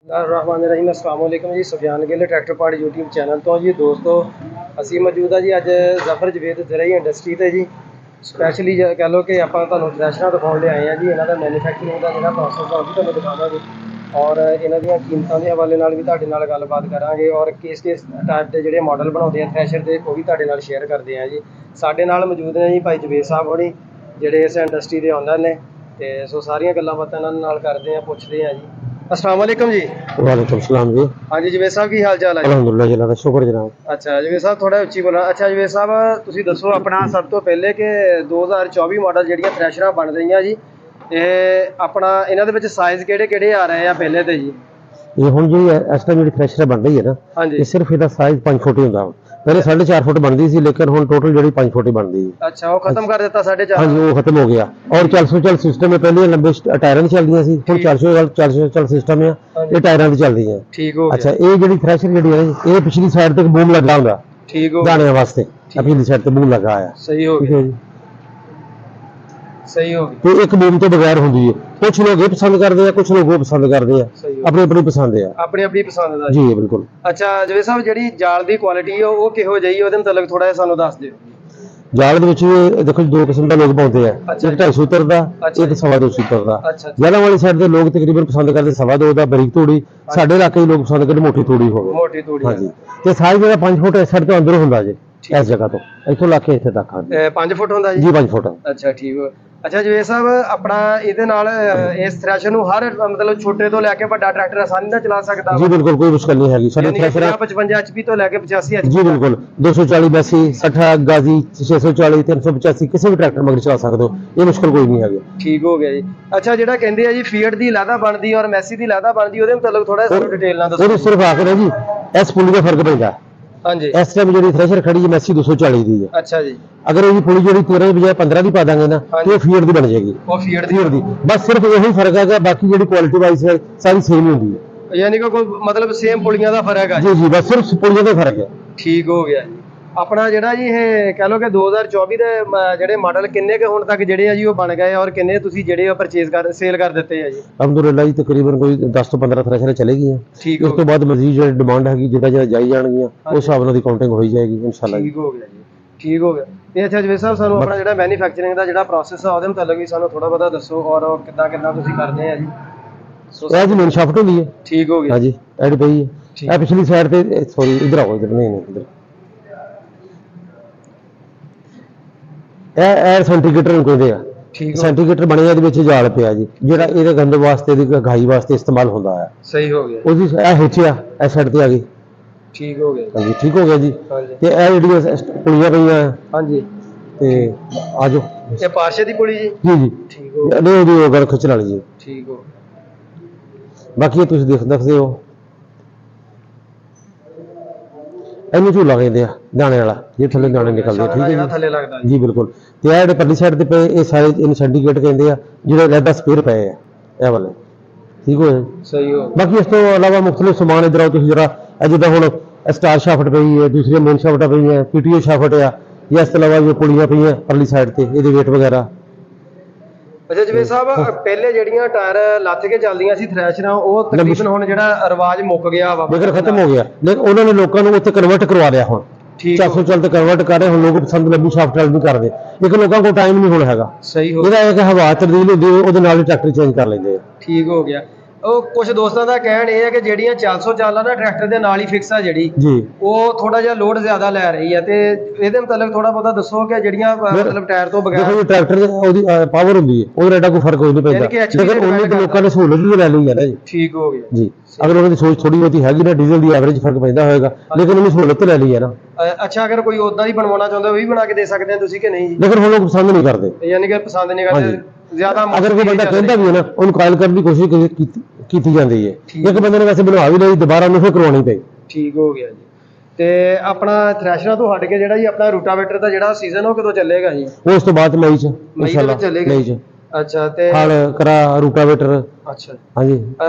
रहमान अस्सलाम वालेकुम जी। Sufiyan Gill tractor part YouTube channel तो जी दोस्तों ਅਸੀਂ मौजूद हाँ जी अज जफर जवेद ज़राई इंडस्ट्री ਤੇ जी स्पैशली कह लो कि ਆਪਾਂ ਤੁਹਾਨੂੰ ਥ੍ਰੈਸ਼ਰਾਂ ਦਿਖਾਉਣ ਲਈ ਆਏ ਹਾਂ ਜੀ। ਇਹਨਾਂ ਦਾ ਮੈਨੂਫੈਕਚਰਿੰਗ ਦਾ ਜਿਹੜਾ ਪ੍ਰੋਸੈਸ ਆ ਉਹ ਵੀ ਤੁਹਾਨੂੰ ਦਿਖਾਵਾਂਗੇ ਔਰ ਇਹਨਾਂ ਦੀਆਂ ਕੀਮਤਾਂ ਦੇ ਹਵਾਲੇ ਨਾਲ ਵੀ ਤੁਹਾਡੇ ਨਾਲ ਗੱਲਬਾਤ ਕਰਾਂਗੇ ਔਰ ਕਿਸ ਟਾਈਪ ਦੇ ਜਿਹੜੇ ਮਾਡਲ ਬਣਾਉਂਦੇ ਆ ਥ੍ਰੈਸ਼ਰ ਦੇ ਉਹ ਵੀ ਤੁਹਾਡੇ ਨਾਲ ਸ਼ੇਅਰ ਕਰਦੇ ਆ ਜੀ। ਸਾਡੇ ਨਾਲ ਮੌਜੂਦ ਨੇ ਜੀ ਭਾਈ ਜਵੇਦ ਸਾਹਿਬ ਹੋਣੀ ਜਿਹੜੇ ਇਸ ਇੰਡਸਟਰੀ ਦੇ ਓਨਰ ਨੇ ਤੇ ਸੋ ਸਾਰੀਆਂ ਗੱਲਾਂ ਬਾਤਾਂ ਇਹਨਾਂ ਨਾਲ ਕਰਦੇ ਆ ਪੁੱਛਦੇ ਆ ਜੀ। अस्सलाम वालेकुम जी। वालेकुम सलाम जी। हाँ जी जवेद साहब की हाल चाल है? अलहमदुलिल्लाह जनाब शुक्र जनाब। अच्छा जवेद साहब थोड़ा उच्ची बोलना। अच्छा जवेद साहब ਤੁਸੀਂ ਦੱਸੋ ਆਪਣਾ ਸਭ ਤੋਂ ਪਹਿਲੇ ਕਿ 2024 ਮਾਡਲ ਜਿਹੜੀਆਂ ਥ੍ਰੈਸ਼ਰਾਂ ਬਣ ਰਹੀਆਂ ਜੀ ਇਹ ਆਪਣਾ ਇਹਨਾਂ ਦੇ ਵਿੱਚ ਸਾਈਜ਼ ਕਿਹੜੇ ਕਿਹੜੇ ਆ ਰਹੇ ਆ ਪਹਿਲੇ ਤੇ ਜੀ? ਇਹ ਹੁਣ ਜਿਹੜੀ ਇਸ ਟਾਈਮ ਜਿਹੜੀ ਥ੍ਰੈਸ਼ਰ ਬਣ ਰਹੀ ਹੈ ਨਾ ਇਹ ਸਿਰਫ ਇਹਦਾ ਸਾਈਜ਼ 5 ਫੁੱਟ ਹੀ ਹੁੰਦਾ ਵਾ। ਪਹਿਲੇ 4.5 ਫੁੱਟ ਬਣਦੀ ਸੀ ਲੇਕਿਨ ਹੁਣ ਟੋਟਲ ਜਿਹੜੀ 5 ਫੁੱਟ ਹੀ ਬਣਦੀ ਹੈ। ਅੱਛਾ ਉਹ ਖਤਮ ਕਰ ਦਿੱਤਾ 4.5? ਹਾਂਜੀ ਉਹ ਖਤਮ ਹੋ ਗਿਆ ਔਰ 400 ਸਿਸਟਮ ਹੈ। ਪਹਿਲੇ ਲੰਬੇ ਟਾਇਰਾਂ ਦੀ ਚੱਲਦੀਆਂ ਸੀ ਹੁਣ 400 ਸਿਸਟਮ ਹੈ ਇਹ ਟਾਇਰਾਂ ਦੀ ਚੱਲਦੀ ਹੈ। ਠੀਕ ਹੋ ਗਿਆ। ਅੱਛਾ ਇਹ ਜਿਹੜੀ ਥ੍ਰੈਸ਼ਰ ਜਿਹੜੀ ਹੈ ਇਹ ਪਿਛਲੀ ਸਾਈਡ ਤੇ ਬੂਮ ਲੱਗਾ ਹੁੰਦਾ ਠੀਕ ਹੋ ਦਾਣਿਆਂ ਵਾਸਤੇ ਪਿਛਲੀ ਸਾਈਡ ਤੇ ਬੂਮ ਲੱਗਾ ਆਇਆ। ਸਹੀ ਹੋ ਗਿਆ ਜੀ ਸਹੀ ਹੋ ਗਈ। ਤੇ ਇੱਕ ਬੂਮ ਤੋਂ ਬਗੈਰ ਹੁੰਦੀ ਹੈ। ਕੁਝ ਲੋਕ ਇਹ ਪਸੰਦ ਕਰਦੇ ਆ ਕੁਝ ਲੋਕ ਉਹ ਪਸੰਦ ਕਰਦੇ ਆ ਆਪਣੀ ਆਪਣੀ ਪਸੰਦ ਆ ਆਪਣੀ ਆਪਣੀ ਪਸੰਦ ਦਾ ਜੀ ਬਿਲਕੁਲ। ਅੱਛਾ ਜਵੇਦ ਸਾਹਿਬ ਜਿਹੜੀ ਜਾਲ ਦੀ ਕੁਆਲਿਟੀ ਆ ਉਹ ਕਿਹੋ ਜਿਹੀ ਉਹਦੇ ਮੁਤਲਕ ਥੋੜਾ ਜਿਹਾ ਸਾਨੂੰ ਦੱਸ ਦਿਓ। ਜਾਲ ਦੇ ਵਿੱਚ ਦੇਖੋ ਦੋ ਕਿਸਮ ਦਾ ਲੋਕ ਪਾਉਂਦੇ ਆ ਇੱਕ 250 ਸੂਤਰ ਦਾ ਇੱਕ 2.25 ਸੂਤਰ ਦਾ। ਜਲਾਂ ਵਾਲੀ ਸਾਈਡ ਦੇ ਲੋਕ ਤਕਰੀਬਨ ਪਸੰਦ ਕਰਦੇ 2.25 ਦਾ ਬਰੀਕ ਤੂੜੀ। ਸਾਡੇ ਇਲਾਕੇ ਦੇ ਲੋਕ ਪਸੰਦ ਕਰਦੇ ਮੋਟੀ ਤੂੜੀ ਹੋਵੇ ਮੋਟੀ ਤੂੜੀ। ਹਾਂਜੀ ਤੇ ਸਾਈਜ਼ ਜਿਹੜਾ 5 ਫੁੱਟ ਇਸ ਸਾਈਡ ਤੋਂ ਅੰਦਰ ਹੁੰਦਾ ਜੀ ਇਸ ਜਗ੍ਹਾ ਤੋਂ ਇੱਥੋਂ ਲਾ ਕੇ ਇੱਥੇ ਤੱਕ 5 ਫੁੱਟ ਹੁੰਦਾ ਜੀ? ਜੀ 5 ਫੁੱਟ। ਅੱਛਾ ਠੀਕ ਹੋ। ਅੱਛਾ ਜਵੇਦ ਸਾਹਿਬ ਆਪਣਾ ਇਹਦੇ ਨਾਲ ਇਸ ਥ੍ਰੈਸ਼ਰ ਨੂੰ ਹਰ ਮਤਲਬ ਛੋਟੇ ਤੋਂ ਲੈ ਕੇ ਵੱਡਾ ਟਰੈਕਟਰ ਆਸਾਨੀ ਨਾਲ ਚਲਾ ਸਕਦਾ ਜੀ ਬਿਲਕੁਲ ਕੋਈ ਮੁਸ਼ਕਲ ਨਹੀਂ ਹੈਗੀ। ਸਾਡੇ ਥ੍ਰੈਸ਼ਰ 55 HP ਤੋਂ ਲੈ ਕੇ 85 HP ਜੀ ਬਿਲਕੁਲ 240 82 60 ਗਾਜ਼ੀ 640 385 ਕਿਸੇ ਵੀ ਟਰੈਕਟਰ ਮਗਰ ਚਲਾ ਸਕਦੇ ਹੋ ਇਹ ਮੁਸ਼ਕਲ ਕੋਈ ਨਹੀਂ ਹੈਗੀ। ਠੀਕ ਹੋ ਗਿਆ ਜੀ। ਅੱਛਾ ਜਿਹੜਾ ਕਹਿੰਦੇ ਆ ਜੀ ਫੀਟ ਦੀ ਲਾਦਾ ਬਣਦੀ ਔਰ ਮੈਸੀ ਦੀ ਲਾਦਾ ਬਣਦੀ ਉਹਦੇ ਮੁਤਲਕ ਥੋੜਾ ਸਾਨੂੰ ਡਿਟੇਲ ਨਾਲ ਦੱਸੋ। ਉਹ ਸਿਰਫ ਆਖਰ ਹੈ ਜੀ ਇਸ ਪੁਲੀ ਦਾ ਫਰਕ ਪੈਂਦਾ। ਹਾਂਜੀ ਇਸ ਟਾਈਮ ਜਿਹੜੀ ਥ੍ਰੈਸ਼ਰ ਖੜੀ ਹੈ ਮੈਸੀ 240 ਦੀ ਹੈ। ਅੱਛਾ ਜੀ ਅਗਰ ਇਹ ਪੁਲੀ ਜਿਹੜੀ 13 ਦੀ ਬਜਾਏ 15 ਦੀ ਪਾ ਦਾਂਗੇ ਨਾ ਤੇ ਉਹ ਫੀਟ ਦੀ ਬਣ ਜਾਏਗੀ। ਉਹ ਫੀਟ ਦੀ ਬਸ ਸਿਰਫ ਇਹੀ ਫਰਕ ਹੈਗਾ ਬਾਕੀ ਜਿਹੜੀ ਕੁਆਲਿਟੀ ਵਾਈਜ਼ ਹੈ ਸਾਰੀ ਸੇਮ ਹੁੰਦੀ ਹੈ। ਯਾਨੀ ਕਿ ਕੋਈ ਮਤਲਬ ਸੇਮ ਪੁਲੀਆਂ ਦਾ ਫਰਕ ਹੈ? ਜੀ ਜੀ ਬਸ ਸਿਰਫ ਪੁਲੀਆਂ ਦਾ ਫਰਕ ਹੈ। ਠੀਕ ਹੋ ਗਿਆ ਜੀ। ਆਪਣਾ ਜਿਹੜਾ ਜੀ ਇਹ ਕਹਿ ਲਓ ਕਿ 2024 ਦੇ ਜਿਹੜੇ ਮਾਡਲ ਕਿੰਨੇ ਕੁ ਹੁਣ ਤੱਕ ਜਿਹੜੇ ਆ ਜੀ ਉਹ ਬਣ ਗਏ ਔਰ ਕਿੰਨੇ ਤੁਸੀਂ ਜਿਹੜੇ ਪਰਚੇਜ਼ ਸੇਲ ਕਰ ਦਿੱਤੇ ਆ ਜੀ? ਅਲਹਮਦੁਲਿਲਾ ਜੀ ਤਕਰੀਬਨ ਕੋਈ 10 ਤੋਂ 15 ਥ੍ਰੈਸ਼ਰਾਂ ਚਲੇ ਗਈਆਂ। ਇਸ ਤੋਂ ਬਾਅਦ ਮਜ਼ੀਦ ਜਿਹੜੀ ਡਿਮਾਂਡ ਹੈਗੀ ਜਿੱਦਾਂ ਜਿੱਦਾਂ ਜਾਈ ਜਾਣਗੀਆਂ ਉਸ ਹਿਸਾਬ ਨਾਲ ਦੀ ਕਾਊਂਟਿੰਗ ਹੋਈ ਜਾਏਗੀ ਇਨਸ਼ਾਅੱਲਾ। ਠੀਕ ਹੋ ਗਿਆ ਜੀ ਠੀਕ ਹੋ ਗਿਆ। ਤੇ ਅੱਛਾ ਜਵੇਦ ਸਾਹਿਬ ਸਾਨੂੰ ਆਪਣਾ ਜਿਹੜਾ ਮੈਨੂਫੈਕਚਰਿੰਗ ਦਾ ਜਿਹੜਾ ਪ੍ਰੋਸੈਸ ਆ ਉਹਦੇ ਮੁਤਾਬਕ ਵੀ ਸਾਨੂੰ ਥੋੜਾ ਬਹੁਤਾ ਦੱਸੋ ਔਰ ਕਿੱਦਾਂ ਕਿੱਦਾਂ ਤੁਸੀਂ ਕਰਦੇ ਆ ਜੀ? ਇਹ ਜੀ ਮੇਨ ਸ਼ਾਫਟ ਹੁੰਦੀ ਹੈ। ਠੀਕ ਹੋ ਗਿਆ ਹਾਂਜੀ ਐਡ ਪਈ ਹੈ ਇਹ ਪਿਛਲੀ ਸਾਈਡ ਤੇ ਸੌਰੀ ਇਧਰ ਆਓ ਇਧਰ ਨਹੀਂ ਇਧਰ ਇਹ ਸੈਂਟੀਗ੍ਰੇਟਰ ਨੂੰ ਕਹਿੰਦੇ ਆ। ਸੈਂਟੀਗ੍ਰੇਟਰ ਬਣਿਆ ਇਹਦੇ ਵਿੱਚ ਜਾਲ ਪਿਆ ਜੀ ਜਿਹੜਾ ਇਹਦੇ ਗੰਦ ਵਾਸਤੇ ਦੀ ਗਾਈ ਵਾਸਤੇ ਇਸਤੇਮਾਲ ਹੁੰਦਾ ਹੈ। ਸਹੀ ਹੋ ਗਿਆ। ਉਹਦੀ ਇਹ ਹਿੱਚਿਆ ਇਸ ਸਾਈਡ ਤੇ ਆ ਗਈ। ਠੀਕ ਹੋ ਗਿਆ ਹਾਂਜੀ ਠੀਕ ਹੋ ਗਿਆ ਜੀ। ਤੇ ਇਹ ਜਿਹੜੀਆਂ ਪੁਲੀਆਂ ਪਈਆਂ ਹਾਂਜੀ ਤੇ ਆਜੋ ਇਹ ਪਾਰਸ਼ੇ ਦੀ ਪੁਲੀ ਜੀ? ਜੀ ਜੀ ਠੀਕ ਹੋ ਗਿਆ। ਨਹੀਂ ਉਹਦੀ ਉਹ ਖਿੱਚਣ ਵਾਲੀ ਜੀ। ਠੀਕ ਹੋ ਬਾਕੀ ਤੁਸੀਂ ਦੇਖ ਸਕਦੇ ਹੋ ਇਹਨੂੰ ਝੂਲਾ ਕਹਿੰਦੇ ਆ ਦਾਣੇ ਵਾਲਾ ਇਹ ਥੱਲੇ ਦਾਣੇ ਨਿਕਲਦੇ ਠੀਕ ਹੈ ਜੀ ਥੱਲੇ ਲੱਗਦਾ ਜੀ ਬਿਲਕੁਲ। ਤੇ ਇਹ ਜਿਹੜੇ ਪਰਲੀ ਸਾਈਡ ਤੇ ਪਏ ਇਹ ਸਾਰੇ ਇਹਨੂੰ ਸਿੰਡੀਕੇਟ ਕਹਿੰਦੇ ਆ ਜਿਹੜੇ ਲੈਦਾ ਸਪੇਅਰ ਪਏ ਆ ਇਹ ਵਾਲੇ ਠੀਕ ਹੋ ਸਹੀ ਹੋ। ਬਾਕੀ ਇਸ ਤੋਂ ਇਲਾਵਾ ਮੁxtਲਿਫ ਸਮਾਨ ਇਧਰ ਆਓ ਤੁਸੀਂ ਜਰਾ ਜਿੱਦਾਂ ਹੁਣ ਸਟਾਰ ਸ਼ਾਫਟ ਪਈ ਹੈ ਦੂਸਰੀ ਮੇਨ ਸ਼ਾਫਟਾਂ ਪਈਆਂ ਪੀਟੀਓ ਸ਼ਾਫਟ ਆ ਜਾਂ ਇਸ ਤੋਂ ਇਲਾਵਾ ਜੋ ਪੁਲੀਆਂ ਪਈਆਂ ਪਰਲੀ ਸਾਈਡ ਤੇ ਇਹਦੇ ਵੇਟ ਵਗੈਰਾ। ਅੱਛਾ ਜਵੇਦ ਸਾਹਿਬ ਪਹਿਲੇ ਜਿਹੜੀਆਂ ਟਾਇਰ ਲੱਥ ਕੇ ਚੱਲਦੀਆਂ ਸੀ ਥ੍ਰੈਸ਼ਰਾਂ ਉਹ ਤਕਰੀਬਨ ਹੁਣ ਜਿਹੜਾ ਰਿਵਾਜ ਮੁੱਕ ਗਿਆ ਵਾ ਬਿਲਕੁਲ ਖਤਮ ਹੋ ਗਿਆ ਲੇਕਿਨ ਉਹਨਾਂ ਨੇ ਲੋਕਾਂ ਨੂੰ ਉੱਥੇ ਕਨਵਰਟ ਕਰਵਾ ਲਿਆ ਹੁਣ 400 ਚੱਲ ਤੇ ਕਨਵਰਟ ਕਰ ਰਹੇ ਹੁਣ ਲੋਕ ਪਸੰਦ ਲੰਬੀ ਸ਼ਾਫਟ ਵਾਲੀ ਨਹੀਂ ਕਰਦੇ ਲੇਕਿਨ ਲੋਕਾਂ ਕੋਲ ਟਾਈਮ ਨਹੀਂ ਹੁਣ ਹੈਗਾ। ਸਹੀ ਹੋ ਇਹਦਾ ਇੱਕ ਹਵਾ ਤਬਦੀਲ ਹੁੰਦੀ ਉਹਦੇ ਨਾਲ ਹੀ ਟਰੈਕਟਰ ਚੇਂਜ ਕਰ ਲੈਂਦੇ ਆ। ਠੀਕ ਹੋ ਗਿਆ। ਉਹ ਕੁਝ ਦੋਸਤਾਂ ਦਾ ਕਹਿਣ ਇਹ ਹੈ ਕਿ ਜਿਹੜੀਆਂ 400 ਚਾਲਾਂ ਦਾ ਟਰੈਕਟਰ ਦੇ ਨਾਲ ਹੀ ਫਿਕਸ ਆ ਜਿਹੜੀ ਜੀ ਉਹ ਥੋੜਾ ਜਿਹਾ ਲੋਡ ਜ਼ਿਆਦਾ ਲੈ ਰਹੀ ਹੈ ਤੇ ਇਹਦੇ ਮੁਤਾਬਕ ਥੋੜਾ ਬਹੁਤਾ ਦੱਸੋ ਕਿ ਜਿਹੜੀਆਂ ਮਤਲਬ ਟਾਇਰ ਤੋਂ ਬਗੈਰ ਦੇਖੋ ਟਰੈਕਟਰ ਉਹਦੀ ਪਾਵਰ ਹੁੰਦੀ ਹੈ ਉਹਦੇ ਰੇਟਾ ਕੋਈ ਫਰਕ ਕੋਈ ਨਹੀਂ ਪੈਂਦਾ ਲੇਕਿਨ ਉਹਨੇ ਤੇ ਲੋਕਾਂ ਨੇ ਸਹੂਲਤ ਵੀ ਲੈ ਲਈ ਹੈ ਨਾ ਜੀ। ਠੀਕ ਹੋ ਗਿਆ ਜੀ। ਅਗਰ ਉਹਨਾਂ ਦੀ ਸੋਚ ਥੋੜੀ ਬਹੁਤੀ ਹੈਗੀ ਨਾ ਡੀਜ਼ਲ ਦੀ ਐਵਰੇਜ ਫਰਕ ਪੈਂਦਾ ਹੋਏਗਾ ਲੇਕਿਨ ਉਹਨੇ ਸਹੂਲਤ ਲੈ ਲਈ ਹੈ ਨਾ। ਅੱਛਾ ਅਗਰ ਕੋਈ ਉਦਾਂ ਦੀ ਬਣਵਾਉਣਾ ਚਾਹੁੰਦਾ ਉਹ ਵੀ ਬਣਾ ਕੇ ਦੇ ਸਕਦੇ ਆ ਤੁਸੀਂ ਕਿ ਨਹੀਂ ਜੀ? ਲੇਕਿਨ ਹੁਣ ਲੋਕ ਪਸੰਦ ਨਹੀਂ ਕਰਦੇ ਯਾਨੀ ਕਿ ਪਸੰਦ ਨਹੀਂ ਕਰਦੇ ਜ਼ਿਆਦਾ। ਅਗਰ ਕੋਈ ਬੰਦਾ ਕਹਿੰਦਾ ਵੀ ਹੈ ਨਾ ਉਹਨੂੰ ਕਾਇਲ ਕਰਨ ਦੀ ਕੋਸ਼ਿਸ਼ ਕੀਤੀ ਜਾਂਦੀ ਹੈ ਇੱਕ ਬੰਦੇ ਨੇ ਵੈਸੇ ਬਣਵਾ ਵੀ ਲਈ ਦੁਬਾਰਾ ਉਹਨੂੰ ਫਿਰ ਕਰਵਾਉਣੀ ਪਈ। ਠੀਕ ਹੋ ਗਿਆ ਜੀ। ਤੇ ਆਪਣਾ ਥ੍ਰੈਸ਼ਰਾਂ ਤੋਂ ਹਟ ਕੇ ਜਿਹੜਾ ਜੀ ਆਪਣਾ ਰੂਟਾਵੇਟਰ ਦਾ ਜਿਹੜਾ ਸੀਜ਼ਨ ਉਹ ਕਦੋਂ ਚੱਲੇਗਾ ਜੀ? ਉਸ ਤੋਂ ਬਾਅਦ ਮਈ ਚ ਇਨਸ਼ਾਅੱਲਾ ਮਈ ਚ। ਅੱਛਾ ਤੇ ਹਲ ਕਰਾ ਰੂਟਾਵੇਟਰ। ਅੱਛਾ ਹਾਂਜੀ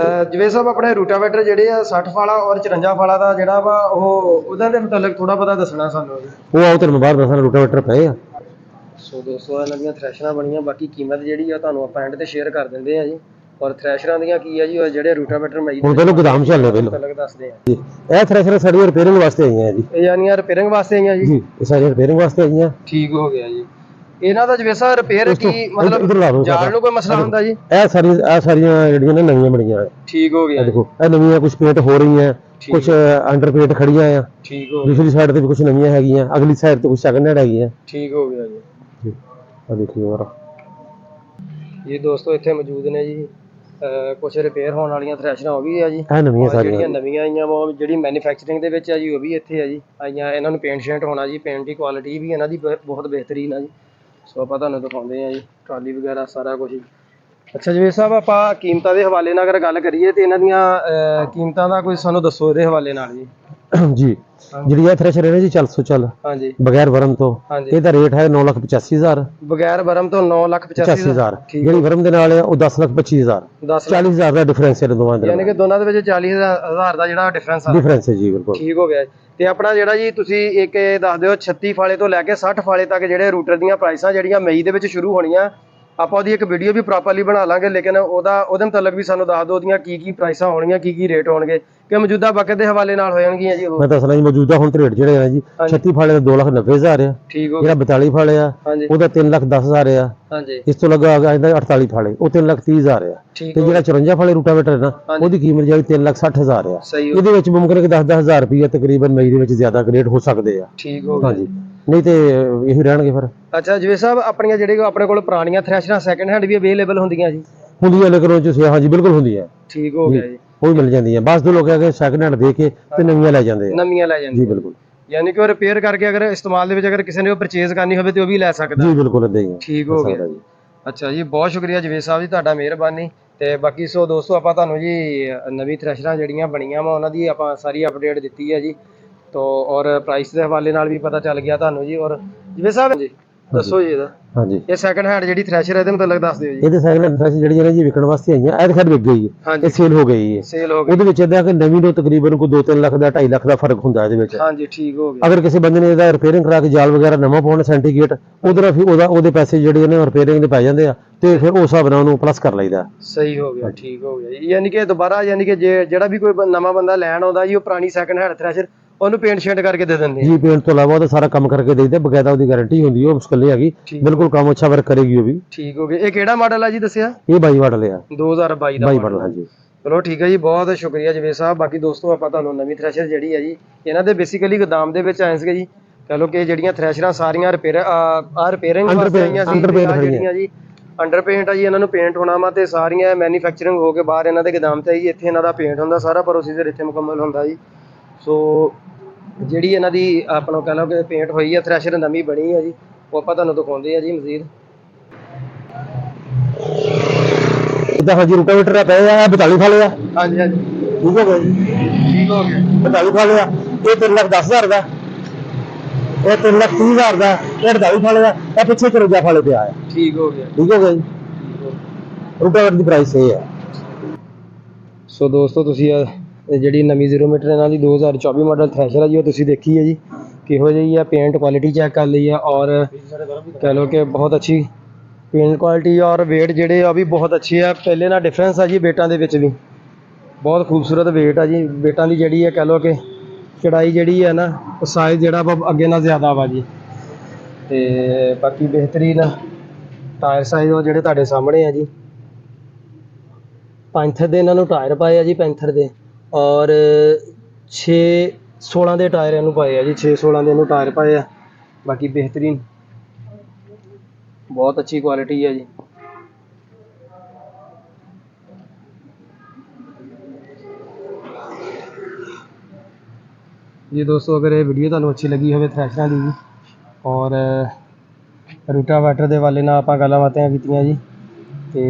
ਜਵੇਦ ਸਾਹਿਬ ਆਪਣੇ ਰੂਟਾਵੇਟਰ ਜਿਹੜੇ ਆ 60 ਫਾਲਾ ਔਰ 54 ਫਾਲਾ ਦਾ ਜਿਹੜਾ ਵਾ ਉਹ ਉਹਦਾ ਦੇ ਮੁਤਲਕ ਥੋੜਾ ਬਹੁਤਾ ਦੱਸਣਾ ਸਾਨੂੰ। ਉਹ ਆਓ ਤੈਨੂੰ ਬਾਹਰ ਦੱਸਣਾ ਰੂਟਾਵੇਟਰ ਪਏ ਆ। ਸੋ ਦੋਸਤੋ ਇਹਨਾਂ ਦੀਆਂ ਥ੍ਰੈਸ਼ਰਾਂ ਬਣੀਆਂ ਬਾਕੀ ਕੀਮਤ ਜਿਹੜੀ ਆ ਤੁਹਾਨੂੰ ਆਪਾਂ ਐਂਡ ਤੇ ਸ਼ੇਅਰ ਕਰ ਦਿੰਦੇ ਆ ਜੀ। ਔਰ ਥ੍ਰੈਸ਼ਰਾਂ ਦੀਆਂ ਕੀ ਹੈ ਜੀ, ਔਰ ਜਿਹੜੇ ਰੂਟਾਵੇਟਰ ਮਈ ਹੁਣ ਪਹਿਲਾਂ ਗੋਦਾਮ ਚੱਲੇ ਪਹਿਲਾਂ ਅਲੱਗ ਦੱਸਦੇ ਆ ਜੀ। ਇਹ ਥ੍ਰੈਸ਼ਰ ਸਾਡੀ ਰਿਪੇਅਰਿੰਗ ਵਾਸਤੇ ਆਈਆਂ ਜੀ। ਇਹ ਯਾਨੀ ਰਿਪੇਅਰਿੰਗ ਵਾਸਤੇ ਆਈਆਂ ਜੀ? ਜੀ ਇਹ ਸਾਡੀ ਰਿਪੇਅਰਿੰਗ ਵਾਸਤੇ ਆਈਆਂ। ਠੀਕ ਹੋ ਗਿਆ ਜੀ। ਇਹਨਾਂ ਦਾ ਜਿਵੇਂ ਸਰ ਰਿਪੇਅਰ ਕੀ ਇੱਧਰ ਲਾ ਮਤਲਬ ਲਓ ਜਾਣ ਨੂੰ ਕੋਈ ਮਸਲਾ ਹੁੰਦਾ ਜੀ? ਇਹ ਸਾਰੀਆਂ ਜਿਹੜੀਆਂ ਨੇ ਨਵੀਆਂ ਬਣੀਆਂ। ਠੀਕ ਹੋ ਗਿਆ। ਦੇਖੋ ਇਹ ਨਵੀਆਂ ਕੁਝ ਪੇਂਟ ਹੋ ਰਹੀਆਂ, ਕੁਝ ਅੰਡਰ ਪੇਂਟ ਖੜੀਆਂ ਆ। ਠੀਕ ਹੋ ਗਿਆ। ਦੂਸਰੀ ਸਾਈਡ ਤੇ ਵੀ ਕੁਝ ਨਵੀਆਂ ਹੈਗੀਆਂ, ਅਗਲੀ ਸਾਈਡ ਤੇ ਕੁਝ ਸੈਕੰਡ ਹੈਂਡ ਹੈਗੀਆਂ। ਠੀਕ ਹੋ ਗਿਆ ਜੀ। ਆ ਦੇਖਿਓ ਹੋਰ ਜੀ ਦੋਸਤੋ ਇੱਥੇ ਮੌਜੂਦ ਨੇ ਜੀ ਕੁਝ ਰਿਪੇਅਰ ਹੋਣ ਵਾਲੀਆਂ ਥ੍ਰੈਸ਼ਰਾਂ ਉਹ ਵੀ ਆ ਜੀ। ਇਹ ਨਵੀਆਂ ਸਾਰੀਆਂ ਜਿਹੜੀਆਂ ਨਵੀਆਂ ਆਈਆਂ ਵਾ ਜਿਹੜੀ ਮੈਨੂਫੈਕਚਰਿੰਗ ਦੇ ਵਿੱਚ ਆ ਜੀ ਉਹ ਵੀ ਇੱਥੇ ਆ ਜੀ ਆਈਆਂ। ਇਹਨਾਂ ਨੂੰ ਪੇਂਟ ਸ਼ੇਂਟ ਹੋਣਾ ਜੀ। ਪੇਂਟ ਦੀ ਕੁਆਲਿਟੀ ਵੀ ਇਹਨਾਂ ਦੀ ਬਹੁਤ ਬਿਹਤਰੀਨ ਆ ਜੀ। ਸੋ ਆਪਾਂ ਤੁਹਾਨੂੰ ਦਿਖਾਉਂਦੇ ਆ ਜੀ ਟਰਾਲੀ ਵਗੈਰਾ ਸਾਰਾ ਕੁਝ। ਅੱਛਾ ਜੀ ਸਾਹਿਬ, ਆਪਾਂ ਕੀਮਤਾਂ ਦੇ ਹਵਾਲੇ ਨਾਲ ਅਗਰ ਗੱਲ ਕਰੀਏ ਤੇ ਇਹਨਾਂ ਦੀਆਂ ਕੀਮਤਾਂ ਦਾ ਕੋਈ ਸਾਨੂੰ ਦੱਸੋ ਇਹਦੇ ਹਵਾਲੇ ਨਾਲ ਜੀ। ਜੀ ਜਿਹੜੀ ਇਹ ਥ੍ਰੈਸ਼ਰ ਹੈ ਜੀ 400 ਹਾਂਜੀ ਬਗੈਰ ਵਰਮ ਤੋਂ, ਇਹਦਾ ਰੇਟ ਹੈ 9,85,000। ਬਗੈਰ ਵਰਮ ਤੋਂ 9,85,000। ਜਿਹੜੀ ਵਰਮ ਦੇ ਨਾਲ ਹੈ ਉਹ 10,25,000। 40,000 ਦਾ ਡਿਫਰੈਂਸ ਹੈ ਦੋਵਾਂ ਦੇ, ਯਾਨੀ ਕਿ ਦੋਨਾਂ ਦੇ ਵਿੱਚ 40,000 ਦਾ ਜਿਹੜਾ ਡਿਫਰੈਂਸ ਹੈ ਜੀ। ਬਿਲਕੁਲ ਠੀਕ ਹੋ ਗਿਆ। ਤੇ ਆਪਣਾ ਜਿਹੜਾ ਜੀ ਤੁਸੀਂ ਇੱਕ ਦੱਸ ਦਿਓ 36 ਫਾਲੇ ਤੋਂ ਲੈ ਕੇ 60 ਫਾਲੇ ਤੱਕ ਜਿਹੜੇ ਰੂਟਰ ਦੀਆਂ ਪ੍ਰਾਈਸਾਂ ਜਿਹੜੀਆਂ ਮਈ ਦੇ ਵਿੱਚ ਸ਼ੁਰੂ ਹੋਣੀਆਂ, ਆਪਾਂ ਉਹਦੀ ਇੱਕ ਵੀਡੀਓ ਵੀ ਪ੍ਰੋਪਰਲੀ ਬਣਾ ਲਾਂਗੇ। ਲੇਕਿਨ ਉਹਦੇ ਮੁਤਲਕ ਵੀ ਸਾਨੂੰ ਦੱਸ ਦਿਓ ਉਹਦੀਆਂ ਕੀ ਪ੍ਰਾਈਸਾਂ ਹੋਣਗੀਆਂ, ਕੀ ਰੇਟ ਹੋਣਗੇ, ਕਿ ਮੌਜੂਦਾ ਵਕਤ ਦੇ ਹਵਾਲੇ ਨਾਲ ਹੋ ਜਾਣਗੀਆਂ ਜੀ। ਮੈਂ ਦੱਸਣਾ ਜੀ ਮੌਜੂਦਾ ਹੁਣ ਰੇਟ ਜਿਹੜੇ ਆ ਜੀ 36 ਫਾਲੇ ਦਾ 2,90,000 ਆ। ਠੀਕ ਹੋ ਜਿਹੜਾ 42 ਫਾਲੇ ਆ ਉਹਦਾ 3,10,000 ਆ। ਹਾਂਜੀ ਇਸ ਤੋਂ ਲੱਗਾ ਆ ਜਾਂਦਾ 48 ਫਾਲੇ, ਉਹ 3,30,000 ਆ। ਤੇ ਜਿਹੜਾ 54 ਫਾਲੇ ਰੂਟਾਵੇਟਰ ਹੈ ਨਾ ਉਹਦੀ ਕੀਮਤ ਜਿਹੜੀ 3,60,000 ਆ। ਇਹਦੇ ਵਿੱਚ ਮੁਮਕਿਨ ਕਿ 10,000 ਰੁਪਏ ਤਕਰੀਬਨ ਮਈ ਦੇ ਵਿੱਚ ਜ਼ਿਆਦਾ ਰੇਟ ਹੋ ਸਕਦੇ ਆ। ਠੀਕ ਹੋ ਗਿਆ। ਹਾਂਜੀ ਨਹੀਂ ਤੇ ਇਹੀ ਰਹਿਣਗੇ ਫਿਰ। ਅੱਛਾ ਜਿਵੇਂ ਸਾਹਿਬ ਆਪਣੀਆਂ ਜਿਹੜੇ ਆਪਣੇ ਕੋਲ ਪੁਰਾਣੀਆਂ ਥ੍ਰੈਸ਼ਰਾਂ ਸੈਕੰਡ ਹੈਂਡ ਵੀ ਅਵੇਲੇਬਲ ਹੁੰਦੀਆਂ ਜੀ? ਹੁੰਦੀਆਂ ਲੇਕਿਨ ਉਹ ਚ ਹਾਂਜੀ ਬਿਲਕੁਲ ਹੁੰਦੀਆਂ। ਠੀਕ ਹੋ ਗਿਆ ਜੀ। ਉਹ ਵੀ ਮਿਲ ਜਾਂਦੀਆਂ। ਬਸ ਦੋ ਲੋਕ ਆ ਕੇ ਸੈਕੰਡ ਹੈਂਡ ਦੇ ਕੇ ਤੇ ਨਵੀਆਂ ਲੈ ਜਾਂਦੇ ਆ। ਨਵੀਆਂ ਲੈ ਜਾਂਦੇ ਜੀ ਬਿਲਕੁਲ। ਯਾਨੀ ਕਿ ਉਹ ਰਿਪੇਅਰ ਕਰਕੇ ਅਗਰ ਇਸਤੇਮਾਲ ਦੇ ਵਿੱਚ ਅਗਰ ਕਿਸੇ ਨੇ ਉਹ ਪਰਚੇਜ਼ ਕਰਨੀ ਹੋਵੇ ਤੇ ਉਹ ਵੀ ਲੈ ਸਕਦਾ। ਜੀ ਬਿਲਕੁਲ ਇਦਾਂ ਹੀ। ਠੀਕ ਹੋ ਗਿਆ ਜੀ। ਅੱਛਾ ਜੀ, ਬਹੁਤ ਸ਼ੁਕਰੀਆ ਜਵੇਦ ਸਾਹਿਬ ਜੀ, ਤੁਹਾਡਾ ਮਿਹਰਬਾਨੀ। ਤੇ ਬਾਕੀ ਸੋ ਦੋਸਤੋ ਆਪਾਂ ਤੁਹਾਨੂੰ ਜੀ ਨਵੀਂ ਥ੍ਰੈਸ਼ਰਾਂ ਜਿਹੜੀਆਂ ਬਣੀਆਂ ਵਾ ਉਹਨਾਂ ਦੀ ਆਪਾਂ ਸਾਰੀ ਅਪਡੇਟ ਦਿੱਤੀ ਹੈ ਜੀ। ਤੋ ਔਰ ਪ੍ਰਾਈਸ ਦੇ ਹਵਾਲੇ ਨਾਲ ਵੀ ਪਤਾ ਚੱਲ ਗਿਆ ਤੁਹਾਨੂੰ ਜੀ। ਔਰ ਜਵੇਦ ਸਾਹਿਬ ਜੀ ਦੱਸੋ ਜੀ ਇਹਦਾ। ਹਾਂਜੀ ਇਹ ਸੈਕੰਡ ਹੈਂਡ ਜਿਹੜੀ ਥ੍ਰੈਸ਼ਰ ਹੈ ਇਹਦੇ ਮੁਤਲਕ ਦੱਸ ਦਿਓ ਜੀ। ਇਹਦੇ ਸੈਕੰਡ ਹੈਂਡ ਥ੍ਰੈਸ਼ਰ ਜਿਹੜੀ ਨੇ ਜੀ ਵਿਕਣ ਵਾਸਤੇ ਆਈਆਂ। ਇਹ ਖੈਰ ਵਿਕ ਗਈ ਹੈ, ਇਹ ਸੇਲ ਹੋ ਗਈ ਹੈ। ਸੇਲ ਹੋ ਗਈ। ਉਹਦੇ ਵਿੱਚ ਇਹਦਾ ਕਿ ਨਵੀਂ ਨੂੰ ਤਕਰੀਬਨ ਕੋਈ 2-3 ਲੱਖ ਦਾ 2.5 ਲੱਖ ਦਾ ਫਰਕ ਹੁੰਦਾ ਇਹਦੇ ਵਿੱਚ। ਹਾਂਜੀ ਠੀਕ ਹੋ ਗਿਆ। ਅਗਰ ਕਿਸੇ ਬੰਦੇ ਨੇ ਇਹਦਾ ਰਿਪੇਅਰਿੰਗ ਕਰਾ ਕੇ ਜਾਲ ਵਗੈਰਾ ਨਵਾਂ ਪਾਉਣਾ ਸੈਂਟੀਗੇਟ, ਉਧਰ ਫਿਰ ਉਹਦੇ ਪੈਸੇ ਜਿਹੜੇ ਨੇ ਰਿਪੇਅਰਿੰਗ ਦੇ ਪੈ ਜਾਂਦੇ ਆ ਤੇ ਫਿਰ ਉਸ ਹਿਸਾਬ ਨਾਲ ਉਹਨੂੰ ਪਲੱਸ ਕਰ ਲਈਦਾ। ਸਹੀ ਹੋ ਗਿਆ। ਠੀਕ ਹੋ ਗਿਆ। ਯਾਨੀ ਕਿ ਦੁਬਾਰਾ ਯਾਨੀ ਕਿ ਜਿਹੜਾ ਵੀ ਕੋਈ ਨਵਾਂ ਬੰਦਾ ਲੈਣ ਆਉਂਦਾ ਜੀ ਉਹ ਪੁਰਾਣੀ ਸੈਕੰਡ ਹੈਂਡ ਥ੍ਰੈਸ਼ਰ ਉਹਨੂੰ ਪੇਂਟ ਸ਼ੇਂਟ ਕਰਕੇ ਦੇ ਦਿੰਦੇ ਜੀ। ਪੇਂਟ ਤੋਂ ਇਲਾਵਾ ਉਹਦਾ ਸਾਰਾ ਕੰਮ ਕਰਕੇ ਦੇ ਦਿੰਦੇ, ਬਕਾਇਦਾ ਉਹਦੀ ਗਾਰੰਟੀ ਹੁੰਦੀ ਹੈ। ਉਹ ਮੁਸ਼ਕਲ ਨਹੀਂ ਹੈਗੀ, ਬਿਲਕੁਲ ਕੰਮ ਅੱਛਾ ਵਰਕ ਕਰੇਗੀ ਉਹ ਵੀ। ਠੀਕ ਹੋ ਗਿਆ। ਇਹ ਕਿਹੜਾ ਮਾਡਲ ਆ ਜੀ ਦੱਸਿਆ? ਇਹ 22 ਮਾਡਲ ਆ। 2022 ਦਾ ਮਾਡਲ। ਹਾਂਜੀ ਚਲੋ ਠੀਕ ਹੈ ਜੀ, ਬਹੁਤ ਸ਼ੁਕਰੀਆ ਜਵੇਦ ਸਾਹਿਬ। ਬਾਕੀ ਦੋਸਤੋ ਆਪਾਂ ਤੁਹਾਨੂੰ ਨਵੀਂ ਥ੍ਰੈਸ਼ਰ ਜਿਹੜੀ ਹੈ ਜੀ ਇਹਨਾਂ ਦੇ ਬੇਸਿਕਲੀ ਗੋਦਾਮ ਦੇ ਵਿੱਚ ਆਏ ਸੀਗੇ ਜੀ। ਕਹ ਲਓ ਕਿ ਜਿਹੜੀਆਂ ਥ੍ਰੈਸ਼ਰਾਂ ਸਾਰੀਆਂ ਰਿਪੇਅਰਿੰਗ ਵਾਸਤੇ ਆਈਆਂ ਸੀ ਜਿਹੜੀਆਂ ਜੀ ਅੰਡਰ ਪੇਂਟ ਆ ਜੀ। ਇਹਨਾਂ ਨੂੰ ਪੇਂਟ ਹੋਣਾ ਵਾ ਤੇ ਸਾਰੀਆਂ ਮੈਨੂਫੈਕਚਰਿੰਗ ਹੋ ਕੇ ਬਾਹਰ ਇਹਨਾਂ ਦੇ ਗੋਦਾਮ ਤੇ ਆਈ। ਇੱਥੇ ਇਹਨਾਂ ਦਾ ਪੇਂਟ ਹੁੰਦਾ, ਸਾਰਾ ਪ੍ਰੋਸੀਜਰ ਇੱਥੇ ਮੁਕੰਮਲ ਹੁੰਦਾ ਜੀ। ਸੋ ਜਿਹੜੀ ਇਹਨਾਂ ਦੀ ਆਪਣਾ ਕਹ ਲਓ ਕਿ ਪੇਂਟ ਹੋਈ ਆ, ਥ੍ਰੈਸ਼ਰ ਨਵੀਂ ਬਣੀ ਹੈ ਜੀ, ਉਹ ਆਪਾਂ ਤੁਹਾਨੂੰ ਦਿਖਾਉਂਦੇ ਆ ਜੀ ਮਜ਼ੀਦ। ਇਹਦਾ ਹਾਂਜੀ ਰੂਟਾਵੇਟਰ ਆ ਪਿਆ ਆ 42 ਫਾਲੇ ਆ। ਹਾਂਜੀ ਹਾਂਜੀ ਠੀਕ ਹੋ ਗਿਆ ਜੀ। ਠੀਕ ਹੋ ਗਿਆ। 42 ਫਾਲੇ ਆ। ਇਹ 3,10,000 ਦਾ, ਇਹ 3,30,000 ਦਾ, ਇਹ 42 ਫਾਲੇ ਆ। ਇਹ ਪਿੱਛੇ 54 ਫਾਲੇ ਪਿਆ ਆ। ਠੀਕ ਹੋ ਗਿਆ। ਠੀਕ ਹੋ ਗਿਆ ਜੀ। ਰੂਟਾਵੇਟਰ ਦੀ ਪ੍ਰਾਈਸ ਇਹ ਹੈ। ਸੋ ਦੋਸਤੋ ਤੁਸੀਂ ਜਿਹੜੀ ਨਵੀਂ 0 ਮੀਟਰ ਇਹਨਾਂ ਦੀ 2024 ਮਾਡਲ ਥ੍ਰੈਸ਼ਰ ਹੈ ਜੀ ਉਹ ਤੁਸੀਂ ਦੇਖੀ ਹੈ ਜੀ ਕਿਹੋ ਜਿਹੀ ਆ। ਪੇਂਟ ਕੁਆਲਿਟੀ ਚੈੱਕ ਕਰ ਲਈ ਆ ਔਰ ਕਹ ਲਓ ਕਿ ਬਹੁਤ ਅੱਛੀ ਪੇਂਟ ਕੁਆਲਿਟੀ ਔਰ ਵੇਟ ਜਿਹੜੇ ਆ ਵੀ ਬਹੁਤ ਅੱਛੇ ਆ। ਪਹਿਲੇ ਨਾਲ ਡਿਫਰੈਂਸ ਆ ਜੀ ਵੇਟਾਂ ਦੇ ਵਿੱਚ ਵੀ। ਬਹੁਤ ਖੂਬਸੂਰਤ ਵੇਟ ਆ ਜੀ। ਵੇਟਾਂ ਦੀ ਜਿਹੜੀ ਹੈ ਕਹ ਲਓ ਕਿ ਚੜਾਈ ਜਿਹੜੀ ਹੈ ਨਾ ਉਹ ਸਾਈਜ਼ ਜਿਹੜਾ ਵਾ ਅੱਗੇ ਨਾਲ ਜ਼ਿਆਦਾ ਵਾ ਜੀ। ਤੇ ਬਾਕੀ ਬਿਹਤਰੀਨ ਟਾਇਰ ਸਾਈਜ਼ ਉਹ ਜਿਹੜੇ ਤੁਹਾਡੇ ਸਾਹਮਣੇ ਆ ਜੀ। ਪੈਂਥਰ ਦੇ ਇਹਨਾਂ ਨੂੰ ਟਾਇਰ ਪਾਏ ਆ ਜੀ, ਪੈਂਥਰ ਦੇ। ਔਰ 6-16 ਦੇ ਟਾਇਰ ਇਹਨੂੰ ਪਾਏ ਆ ਜੀ। 6-16 ਦੇ ਇਹਨੂੰ ਟਾਇਰ ਪਾਏ ਆ। ਬਾਕੀ ਬਿਹਤਰੀਨ ਬਹੁਤ ਅੱਛੀ ਕੁਆਲਿਟੀ ਹੈ ਜੀ। ਜੀ ਦੋਸਤੋ ਅਗਰ ਇਹ ਵੀਡੀਓ ਤੁਹਾਨੂੰ ਅੱਛੀ ਲੱਗੀ ਹੋਵੇ ਥ੍ਰੈਸ਼ਰਾਂ ਦੀ ਔਰ ਰੂਟਾਵੇਟਰ ਦੇ ਵਾਲੇ ਨਾਲ ਆਪਾਂ ਗੱਲਾਂ ਬਾਤਾਂ ਕੀਤੀਆਂ ਜੀ। ਤੇ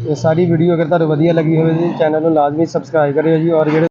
ਇਹ ਸਾਰੀ ਵੀਡੀਓ ਅਗਰ ਤੁਹਾਨੂੰ ਵਧੀਆ ਲੱਗੀ ਹੋਵੇ ਜੀ ਚੈਨਲ ਨੂੰ ਲਾਜ਼ਮੀ ਸਬਸਕ੍ਰਾਈਬ ਕਰਿਓ ਜੀ। ਔਰ ਜਿਹੜੇ